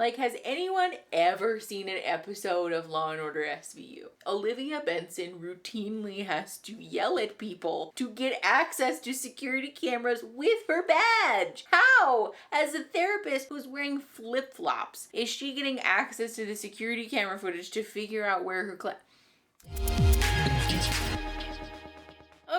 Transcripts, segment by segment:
Like, has anyone ever seen an episode of Law & Order SVU? Olivia Benson routinely has to yell at people to get access to security cameras with her badge. How? As a therapist who's wearing flip-flops, is she getting access to the security camera footage to figure out where her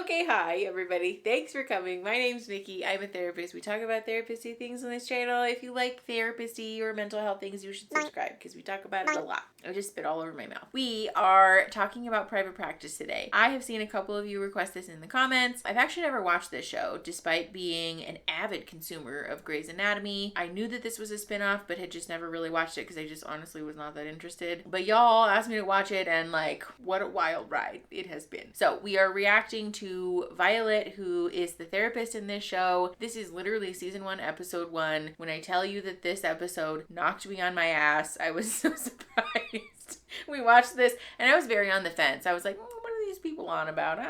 Okay, hi everybody. Thanks for coming. My name's Nikki. I'm a therapist. We talk about therapist-y things on this channel. If you like therapist-y or mental health things, you should subscribe because we talk about it a lot. I just spit all over my mouth. We are talking about private practice today. I have seen a couple of you request this in the comments. I've actually never watched this show, despite being an avid consumer of Grey's Anatomy. I knew that this was a spinoff, but had just never really watched it because I just honestly was not that interested. But y'all asked me to watch it, and like, what a wild ride it has been. So we are reacting to Violet, who is the therapist in this show. This is literally season 1, episode 1. When I tell you that this episode knocked me on my ass, I was so surprised. We watched this and I was very on the fence. I was like, what are these people on about? I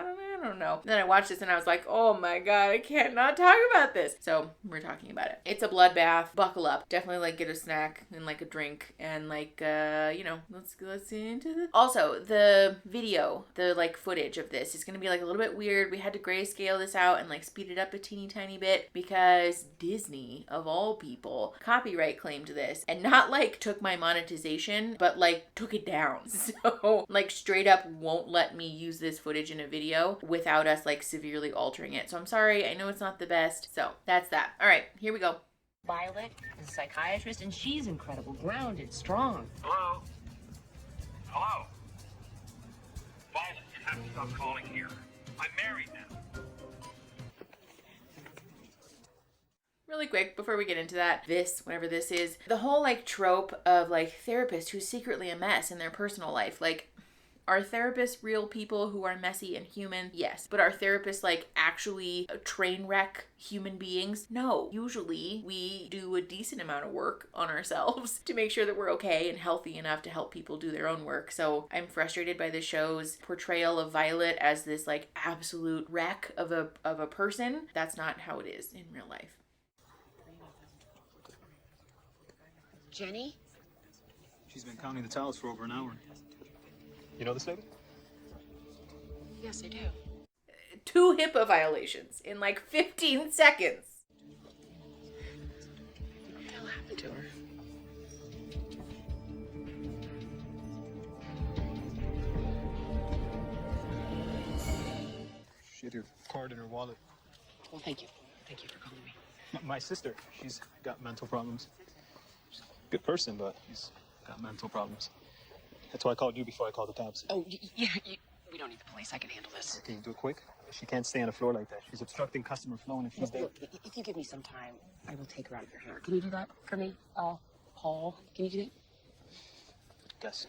don't know. And then I watched this and I was like, oh my god, I can't not talk about this. So we're talking about it. It's a bloodbath. Buckle up. Definitely like get a snack and like a drink and like let's into this. Also, the video, the like footage of this is gonna be like a little bit weird. We had to grayscale this out and like speed it up a teeny tiny bit because Disney, of all people, copyright claimed this and not like took my monetization, but like took it down. So like straight up won't let me use this footage in a video without us like severely altering it. So I'm sorry, I know it's not the best. So that's that. All right, here we go. Violet is a psychiatrist and she's incredible, grounded, strong. Hello? Hello? Violet, you have to stop calling here. I'm married now. Really quick, before we get into that, whatever this is, the whole like trope of like therapist who's secretly a mess in their personal life, like, are therapists real people who are messy and human? Yes. But are therapists like actually a train wreck human beings? No. Usually we do a decent amount of work on ourselves to make sure that we're okay and healthy enough to help people do their own work. So I'm frustrated by the show's portrayal of Violet as this like absolute wreck of a person. That's not how it is in real life. Jenny? She's been counting the towels for over an hour. You know this lady? Yes, I do. 2 HIPAA violations in like 15 seconds. What the hell happened to her? She had your card in her wallet. Well, thank you. Thank you for calling me. My sister, she's got mental problems. She's a good person, but she's got mental problems. That's why I called you before I called the cops. Oh, yeah, we don't need the police. I can handle this. Can you do it quick? She can't stay on the floor like that. She's obstructing customer flow, and if she's there... Look, if you give me some time, I will take her out of your hair. Can you do that for me? Paul, can you do that? Yes.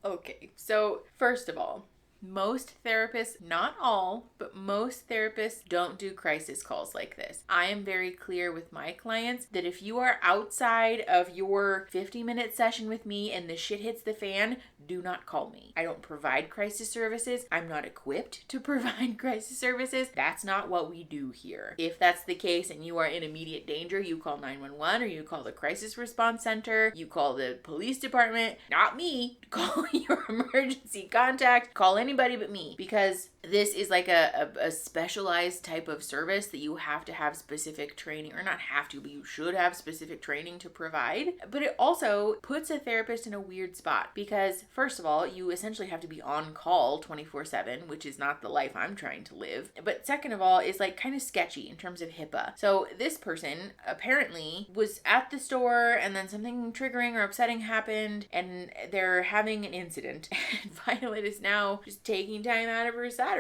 Okay, so first of all, most therapists, not all, but most therapists don't do crisis calls like this. I am very clear with my clients that if you are outside of your 50-minute session with me and the shit hits the fan, do not call me. I don't provide crisis services. I'm not equipped to provide crisis services. That's not what we do here. If that's the case and you are in immediate danger, you call 911 or you call the crisis response center, you call the police department, not me. Call your emergency contact, call anybody but me, because this is like a specialized type of service that you have to have specific training, or not have to, but you should have specific training to provide. But it also puts a therapist in a weird spot because, first of all, you essentially have to be on call 24/7, which is not the life I'm trying to live. But second of all, is like kind of sketchy in terms of HIPAA. So this person apparently was at the store and then something triggering or upsetting happened and they're having an incident. And Violet is now just taking time out of her Saturday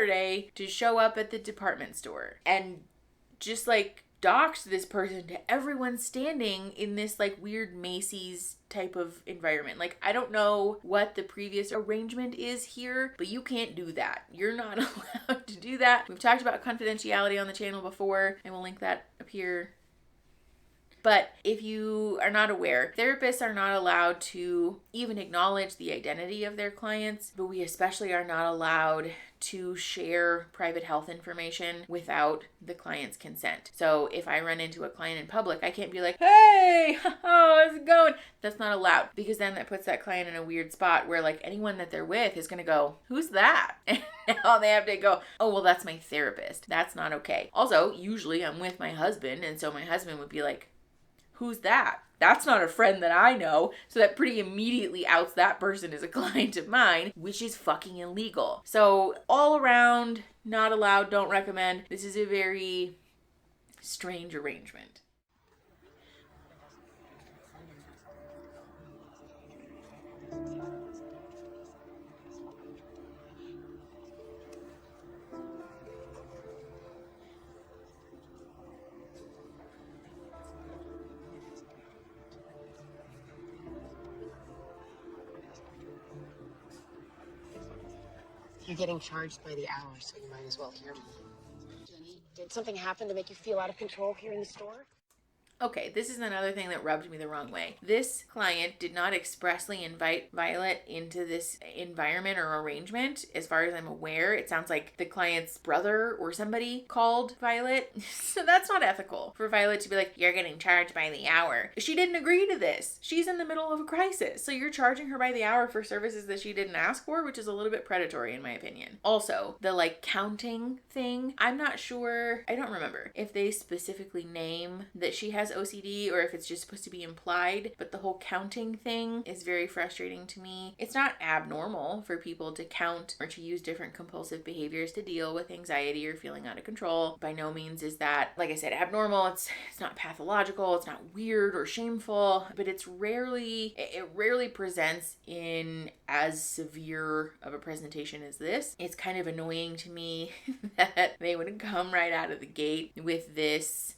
to show up at the department store and just like doxed this person to everyone standing in this like weird Macy's type of environment. Like, I don't know what the previous arrangement is here, but you can't do that. You're not allowed to do that. We've talked about confidentiality on the channel before, and we'll link that up here. But if you are not aware, therapists are not allowed to even acknowledge the identity of their clients, but we especially are not allowed to share private health information without the client's consent. So if I run into a client in public, I can't be like, hey, how's it going? That's not allowed, because then that puts that client in a weird spot where like anyone that they're with is going to go, who's that? And now they have to go, oh, well, that's my therapist. That's not okay. Also, usually I'm with my husband, and so my husband would be like, who's that? That's not a friend that I know. So that pretty immediately outs that person as a client of mine, which is fucking illegal. So all around, not allowed, don't recommend. This is a very strange arrangement. You're getting charged by the hour, so you might as well hear me. Jenny, did something happen to make you feel out of control here in the store? Okay, this is another thing that rubbed me the wrong way. This client did not expressly invite Violet into this environment or arrangement. As far as I'm aware, it sounds like the client's brother or somebody called Violet. So that's not ethical for Violet to be like, you're getting charged by the hour. She didn't agree to this. She's in the middle of a crisis. So you're charging her by the hour for services that she didn't ask for, which is a little bit predatory in my opinion. Also, the like counting thing, I'm not sure, I don't remember if they specifically name that she has OCD or if it's just supposed to be implied, but the whole counting thing is very frustrating to me. It's not abnormal for people to count or to use different compulsive behaviors to deal with anxiety or feeling out of control. By no means is that, like I said, abnormal. It's not pathological, it's not weird or shameful, but it rarely presents in as severe of a presentation as this. It's kind of annoying to me that they would come right out of the gate with this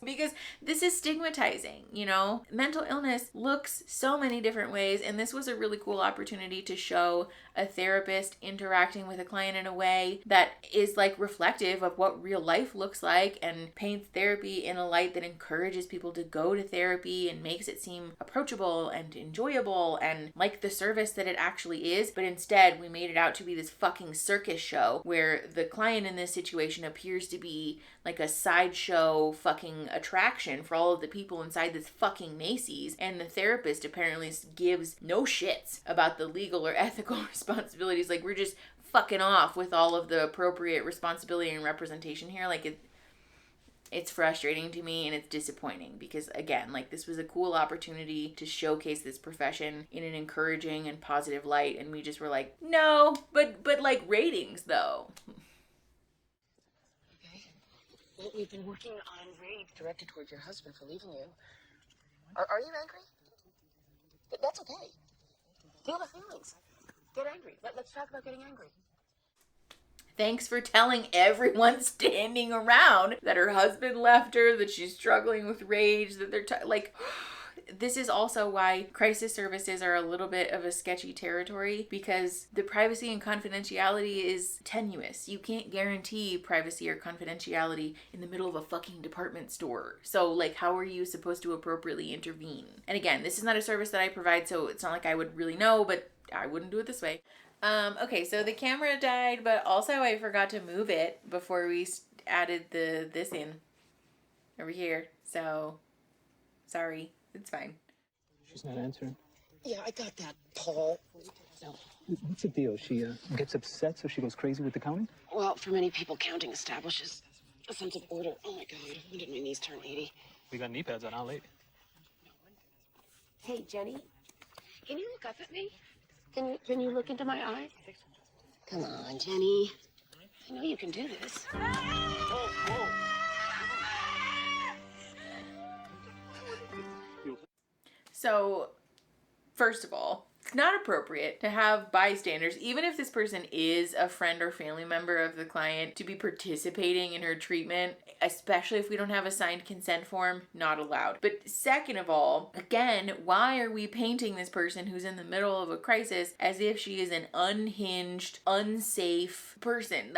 because this is stigmatizing, you know? Mental illness looks so many different ways, and this was a really cool opportunity to show a therapist interacting with a client in a way that is like reflective of what real life looks like and paints therapy in a light that encourages people to go to therapy and makes it seem approachable and enjoyable and like the service that it actually is. But instead, we made it out to be this fucking circus show where the client in this situation appears to be like a sideshow fucking attraction for all of the people inside this fucking Macy's, and the therapist apparently gives no shits about the legal or ethical responsibilities. Like, we're just fucking off with all of the appropriate responsibility and representation here. Like, it's frustrating to me and it's disappointing because, again, like, this was a cool opportunity to showcase this profession in an encouraging and positive light, and we just were like, no, but like ratings though. Well, we've been working on rage directed towards your husband for leaving you. Are you angry? That's okay. Feel the feelings. Get angry. Let's talk about getting angry. Thanks for telling everyone standing around that her husband left her, that she's struggling with rage, that they're like... This is also why crisis services are a little bit of a sketchy territory, because the privacy and confidentiality is tenuous. You can't guarantee privacy or confidentiality in the middle of a fucking department store. So, like, how are you supposed to appropriately intervene? And again, this is not a service that I provide, so it's not like I would really know, but I wouldn't do it this way. Okay, so the camera died, but also I forgot to move it before we added this in over here. So, sorry. It's fine. She's not answering. Yeah, I got that, Paul. Now, what's the deal? She gets upset, so she goes crazy with the counting? Well, for many people, counting establishes a sense of order. Oh my God, when did my niece turn 80? We got knee pads on our late. Hey, Jenny, can you look up at me? Can you look into my eyes? Come on, Jenny. I know you can do this. Whoa. So, first of all, it's not appropriate to have bystanders, even if this person is a friend or family member of the client, to be participating in her treatment, especially if we don't have a signed consent form, not allowed. But second of all, again, why are we painting this person who's in the middle of a crisis as if she is an unhinged, unsafe person?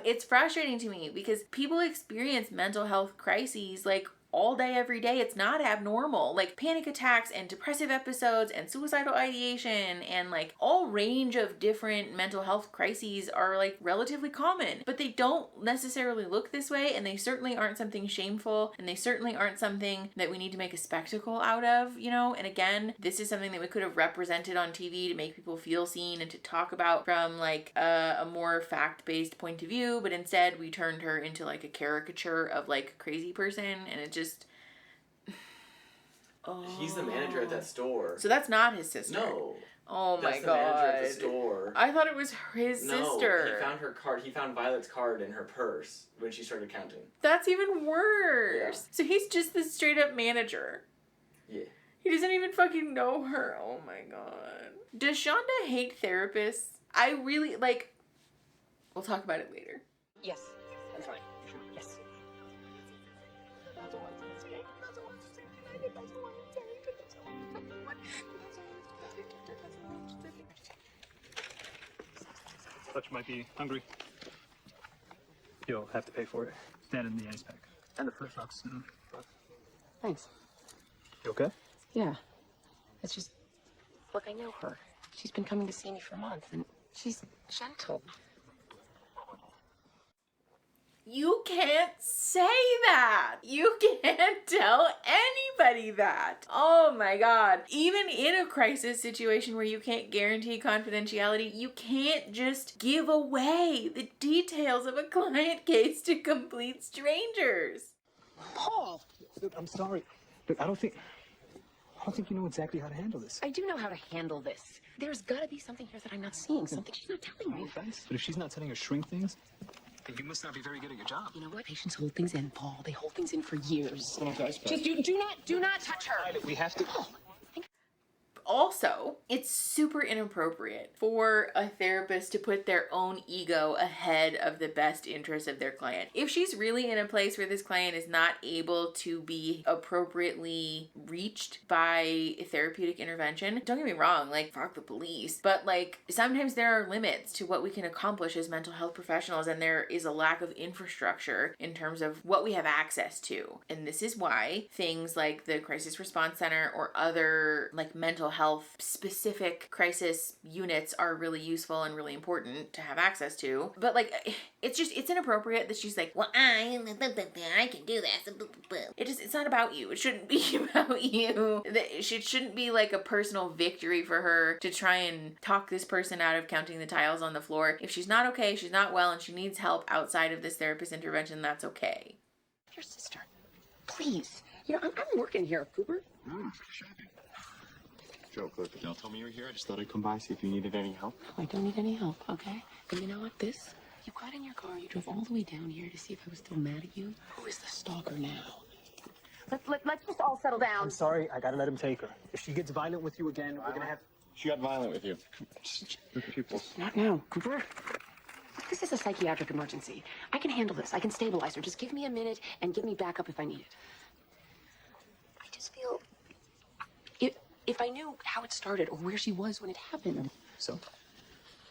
It's frustrating to me because people experience mental health crises like all day, every day. It's not abnormal. Like panic attacks and depressive episodes and suicidal ideation and like all range of different mental health crises are like relatively common, but they don't necessarily look this way, and they certainly aren't something shameful, and they certainly aren't something that we need to make a spectacle out of, you know? And again, this is something that we could have represented on TV to make people feel seen and to talk about from like a more fact-based point of view, but instead we turned her into like a caricature of like a crazy person, and it just He's the manager at that store. So that's not his sister. No. Oh my That's the god. manager at the store. I thought it was his sister. No, he found her card. He found Violet's card in her purse when she started counting. That's even worse. Yeah. So he's just the straight up manager. Yeah. He doesn't even fucking know her. Oh my god. Does Shonda hate therapists? I really, like, we'll talk about it later. Yes, that's fine. Yes. Thought you might be hungry. You'll have to pay for it. That in the ice pack. And the flip-flops. Thanks. You okay? Yeah. It's just, look, I know her. She's been coming to see me for months, and she's gentle. You can't say that. You can't tell anybody that. Oh my god. Even in a crisis situation where you can't guarantee confidentiality, you can't just give away the details of a client case to complete strangers. Paul! Look, I'm sorry. Look, I don't think you know exactly how to handle this. I do know how to handle this. There's gotta be something here that I'm not seeing, something she's not telling me. But if she's not telling her shrink things, then you must not be very good at your job. You know what? Patients hold things in, Paul. They hold things in for years. Just do not touch her. We have to. Also, it's super inappropriate for a therapist to put their own ego ahead of the best interest of their client. If she's really in a place where this client is not able to be appropriately reached by therapeutic intervention, don't get me wrong, like, fuck the police. But, like, sometimes there are limits to what we can accomplish as mental health professionals, and there is a lack of infrastructure in terms of what we have access to. And this is why things like the Crisis Response Center or other, like, mental health specific crisis units are really useful and really important to have access to. But like, it's inappropriate that she's like, well, I can do that. It's not about you. It shouldn't be about you. It shouldn't be like a personal victory for her to try and talk this person out of counting the tiles on the floor. If she's not okay, she's not well, and she needs help outside of this therapist intervention, that's okay. Your sister, please. You know, I'm working here, Cooper. Joke, look, y'all told me you were here. I just thought I'd come by, see if you needed any help. Oh, I don't need any help, okay? And you know what? You got in your car, you drove all the way down here to see if I was still mad at you. Who is the stalker now? Let's just all settle down. I'm sorry, I gotta let him take her. If she gets violent with you again, we're gonna have... She got violent with you. Just look at people. Not now, Cooper. This is a psychiatric emergency. I can handle this. I can stabilize her. Just give me a minute and give me backup if I need it. I just feel... If I knew how it started or where she was when it happened. So,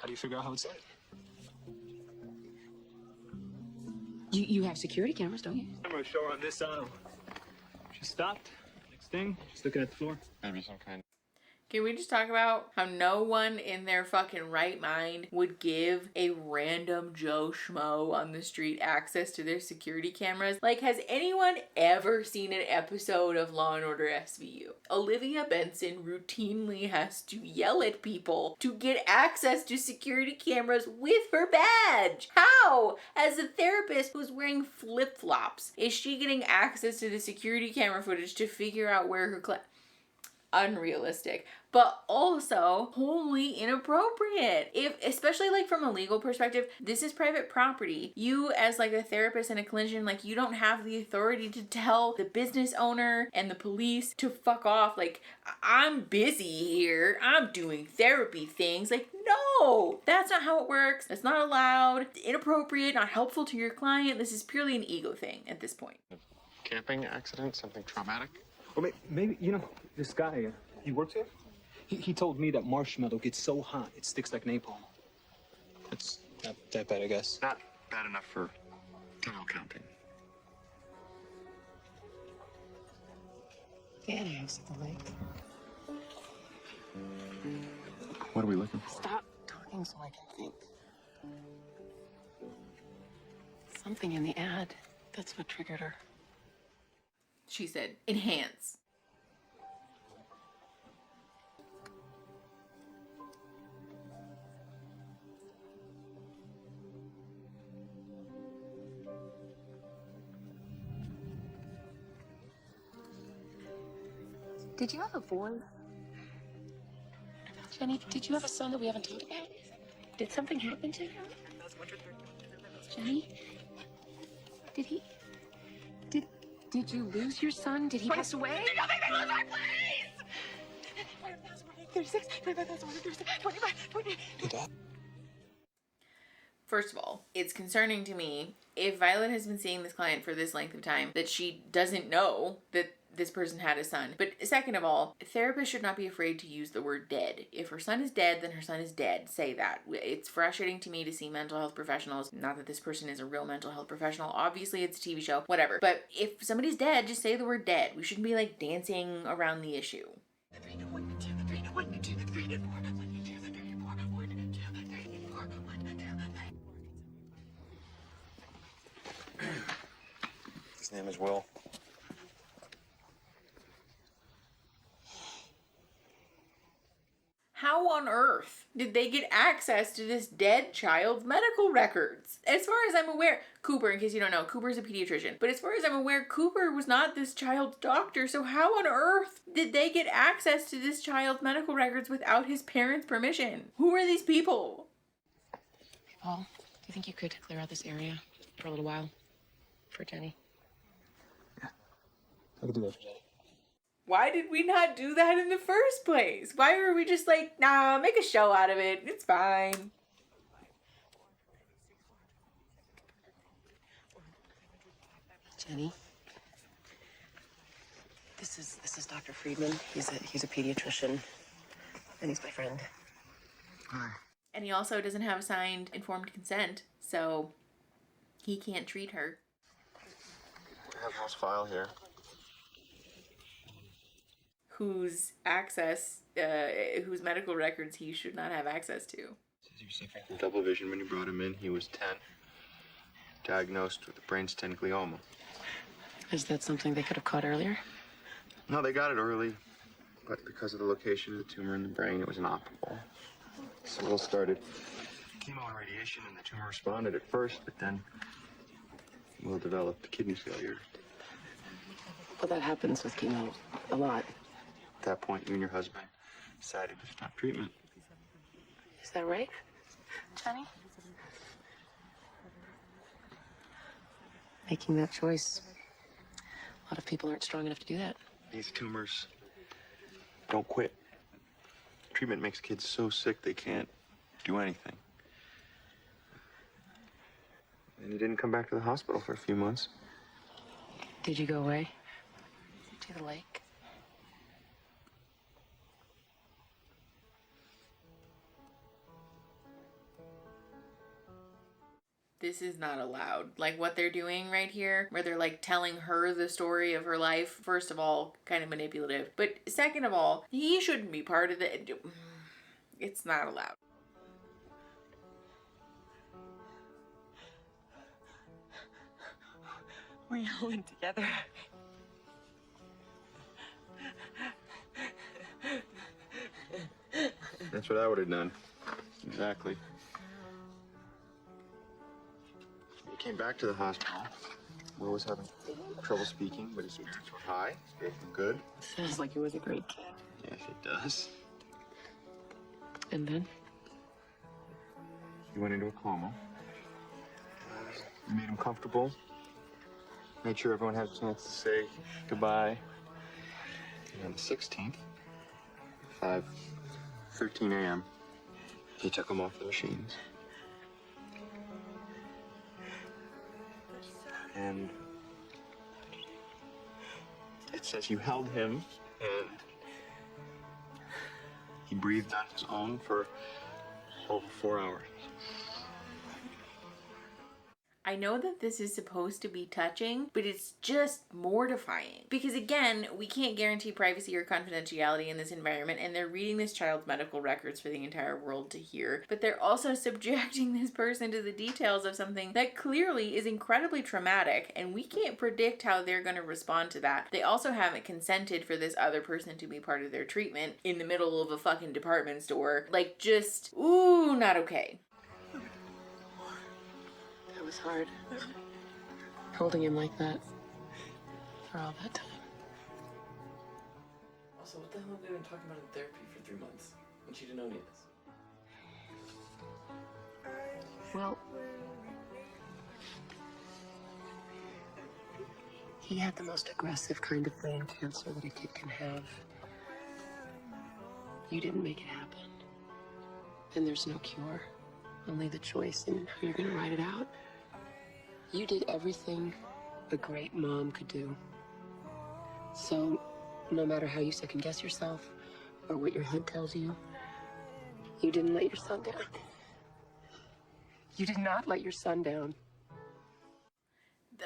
how do you figure out how it started? You have security cameras, don't you? Camera show her on this aisle. She stopped. Next thing, she's looking at the floor. Maybe some kind. Can we just talk about how no one in their fucking right mind would give a random Joe Schmo on the street access to their security cameras? Like, has anyone ever seen an episode of Law & Order SVU? Olivia Benson routinely has to yell at people to get access to security cameras with her badge. How? As a therapist who's wearing flip-flops, is she getting access to the security camera footage to figure out where her unrealistic, but also wholly inappropriate. Especially like from a legal perspective, this is private property. You as like a therapist and a clinician, like you don't have the authority to tell the business owner and the police to fuck off. Like, I'm busy here, I'm doing therapy things. Like, no, that's not how it works. That's not allowed, inappropriate, not helpful to your client. This is purely an ego thing at this point. Camping accident, something traumatic? Or maybe, you know, this guy, he works here? He told me that marshmallow gets so hot, it sticks like napalm. It's not that bad, I guess. Not bad enough for tile counting. Animals at the lake. What are we looking for? Stop talking so I can think. Something in the ad. That's what triggered her. She said, enhance. Did you have a boy? Jenny, did you have a son that we haven't talked about? Did something happen to him? Jenny? Did he... Did you lose your son? Did he pass away? Did nothing to lose our please! 36, 25, 20. First of all, it's concerning to me if Violet has been seeing this client for this length of time that she doesn't know that this person had a son. But second of all, therapists should not be afraid to use the word dead. If her son is dead, then her son is dead. Say that. It's frustrating to me to see mental health professionals, not that this person is a real mental health professional, obviously it's a TV show, whatever. But if somebody's dead, just say the word dead. We shouldn't be like dancing around the issue. His name is Will. How on earth did they get access to this dead child's medical records? As far as I'm aware, Cooper, in case you don't know, Cooper's a pediatrician. But as far as I'm aware, Cooper was not this child's doctor. So how on earth did they get access to this child's medical records without his parents' permission? Who are these people? Hey, Paul, do you think you could clear out this area for a little while? For Jenny? I could do that for Jenny. Why did we not do that in the first place? Why were we just like, nah, make a show out of it. It's fine. Jenny? This is Dr. Friedman. He's a pediatrician. And he's my friend. Hi. And he also doesn't have signed informed consent, so he can't treat her. I have Will's file here. Whose medical records he should not have access to. Says he was suffering from double vision when you brought him in. He was 10. Diagnosed with a brainstem glioma. Is that something they could have caught earlier? No, they got it early, but because of the location of the tumor in the brain, it was inoperable. So Will started chemo and radiation, and the tumor responded at first, but then Will developed kidney failure. Well, that happens with chemo a lot. At that point, you and your husband decided to stop treatment. Is that right, Jenny? Making that choice. A lot of people aren't strong enough to do that. These tumors don't quit. Treatment makes kids so sick they can't do anything. And he didn't come back to the hospital for a few months. Did you go away? To the lake? This is not allowed. Like what they're doing right here, where they're like telling her the story of her life, first of all, kind of manipulative. But second of all, he shouldn't be part of it. It's not allowed. We all went together. That's what I would have done. Exactly. He came back to the hospital. Will was having trouble speaking, but his spirits were high. His spirits were good. Sounds like he was a great kid. Yes, it does. And then? He went into a coma. We made him comfortable. Made sure everyone had a chance to say goodbye. And on the 16th, 5:13 a.m., he took him off the machines. And it says you held him and he breathed on his own for over 4 hours. I know that this is supposed to be touching, but it's just mortifying. Because again, we can't guarantee privacy or confidentiality in this environment, and they're reading this child's medical records for the entire world to hear. But they're also subjecting this person to the details of something that clearly is incredibly traumatic, and we can't predict how they're going to respond to that. They also haven't consented for this other person to be part of their treatment in the middle of a fucking department store. Like, just, ooh, not okay. That was hard. Holding him like that for all that time. Also, what the hell have they been talking about in therapy for 3 months when she didn't know any of this? Well, he had the most aggressive kind of brain cancer that a kid can have. You didn't make it happen. And there's no cure. Only the choice in how you're gonna ride it out. You did everything a great mom could do. So, no matter how you second guess yourself or what your head tells you, you didn't let your son down. You did not let your son down.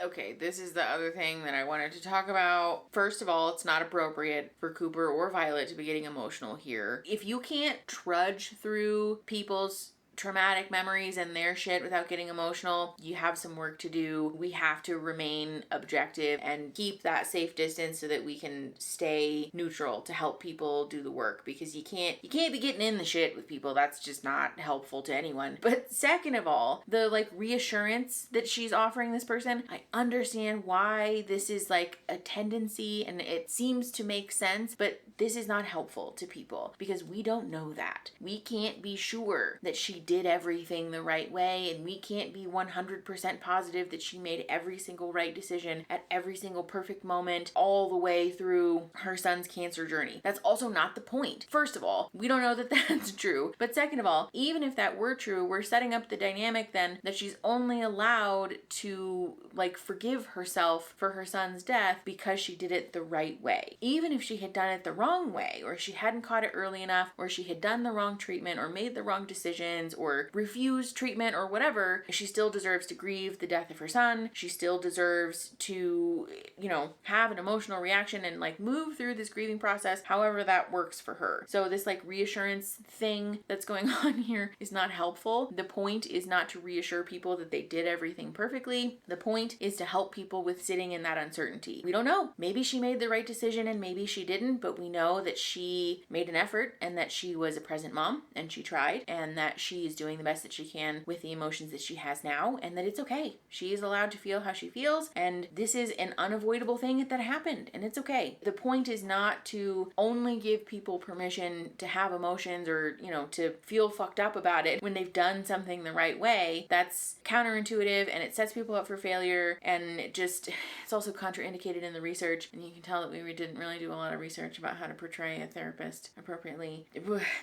Okay, this is the other thing that I wanted to talk about. First of all, it's not appropriate for Cooper or Violet to be getting emotional here. If you can't trudge through people's traumatic memories and their shit without getting emotional, you have some work to do. We have to remain objective and keep that safe distance so that we can stay neutral to help people do the work, because you can't be getting in the shit with people. That's just not helpful to anyone. But second of all, the like reassurance that she's offering this person, I understand why this is like a tendency and it seems to make sense, but this is not helpful to people because we don't know that. We can't be sure that she did everything the right way, and we can't be 100% positive that she made every single right decision at every single perfect moment all the way through her son's cancer journey. That's also not the point. First of all, we don't know that that's true. But second of all, even if that were true, we're setting up the dynamic then that she's only allowed to like forgive herself for her son's death because she did it the right way. Even if she had done it the wrong way, or she hadn't caught it early enough, or she had done the wrong treatment or made the wrong decisions or refused treatment or whatever, she still deserves to grieve the death of her son. She still deserves to, you know, have an emotional reaction and like move through this grieving process however that works for her. So this like reassurance thing that's going on here is not helpful. The point is not to reassure people that they did everything perfectly. The point is to help people with sitting in that uncertainty. We don't know. Maybe she made the right decision and maybe she didn't, but we know that she made an effort and that she was a present mom and she tried, and that she is doing the best that she can with the emotions that she has now, and that it's okay. She is allowed to feel how she feels, and this is an unavoidable thing that happened, and it's okay. The point is not to only give people permission to have emotions or, you know, to feel fucked up about it when they've done something the right way. That's counterintuitive and it sets people up for failure, and it's also contraindicated in the research, and you can tell that we didn't really do a lot of research about how to portray a therapist appropriately.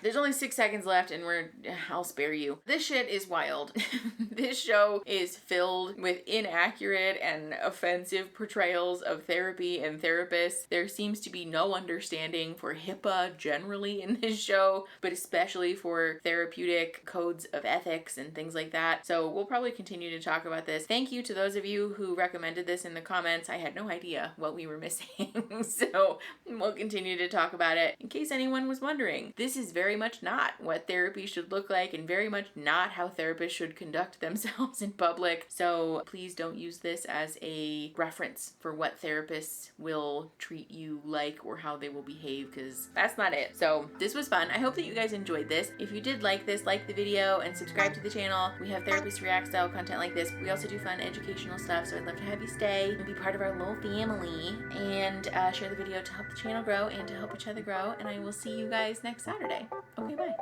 There's only 6 seconds left and I'll spare you. This shit is wild. This show is filled with inaccurate and offensive portrayals of therapy and therapists. There seems to be no understanding for HIPAA generally in this show, but especially for therapeutic codes of ethics and things like that. So we'll probably continue to talk about this. Thank you to those of you who recommended this in the comments. I had no idea what we were missing. So we'll continue to talk about it. In case anyone was wondering, this is very much not what therapy should look like and very much not how therapists should conduct themselves in public. So please don't use this as a reference for what therapists will treat you like or how they will behave, because that's not it. So this was fun. I hope that you guys enjoyed this. If you did like this, like the video and subscribe to the channel. We have therapist react style content like this. We also do fun educational stuff, so I'd love to have you stay and be part of our little family, and share the video to help the channel grow and to help each other grow. And I will see you guys next Saturday. Okay, bye.